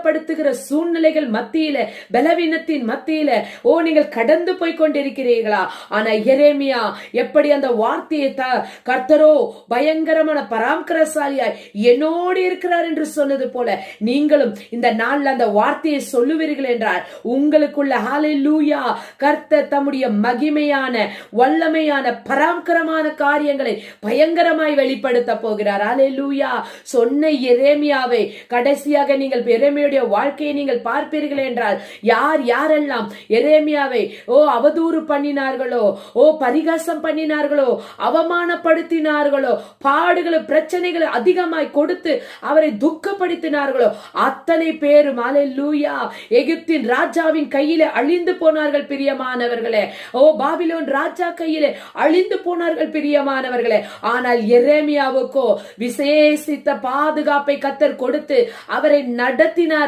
படுத்துகிற சூழ்நிலைகள் மத்தியில, பலவீனத்தின் மத்தியில நீங்கள் கடந்து போய் கொண்டிருக்கிறீர்களா? ஆனா எரேமியா எப்படி அந்த வார்த்தையை கர்த்தரோ பயங்கரமான பராமரசாலியாய் என்னோடு இருக்கிறார் என்று சொன்னது போல நீங்களும் இந்த நாள்ல அந்த வார்த்தையை சொல்லுவீர்கள் என்றால் உங்களுக்குள்ள ஹல்லேலூயா கர்த்தர் தம்முடைய மகிமையான வல்லமையான பராமரமான காரியங்களை பயங்கரமாய் வெளிப்படுத்த போகிறார். ஹல்லேலூயா. சொன்ன எரேமியாவை கடைசியாக நீங்கள் எரேமியாவுடைய வாழ்க்கையை நீங்கள் பார்ப்பீர்கள் என்றால் யார் யாரெல்லாம் எரேமியாவை அவதூறு பண்ணினார்களோ, பரிகாசம் பண்ணினார்களோ, அவமானப்படுத்தினார்களோ, பாடுகளும் பிரச்சனைகளை அதிகமாய் கொடுத்து அவரை துக்கப்படுத்தினார்களோ அத்தனை பேரும் ஹல்லேலூயா எகிப்தின் ராஜாவின் கையிலே அழிந்து போனார்கள் பிரியமானவர்களே. பாபிலோன் ராஜா கையிலே அழிந்து போனார்கள் பிரியமானவர்களே. ஆனால் எரேமியாவுக்கோ விசேஷித்த பாதுகாப்பை கர்த்தர் கொடுத்து அவரை நடத்தினார்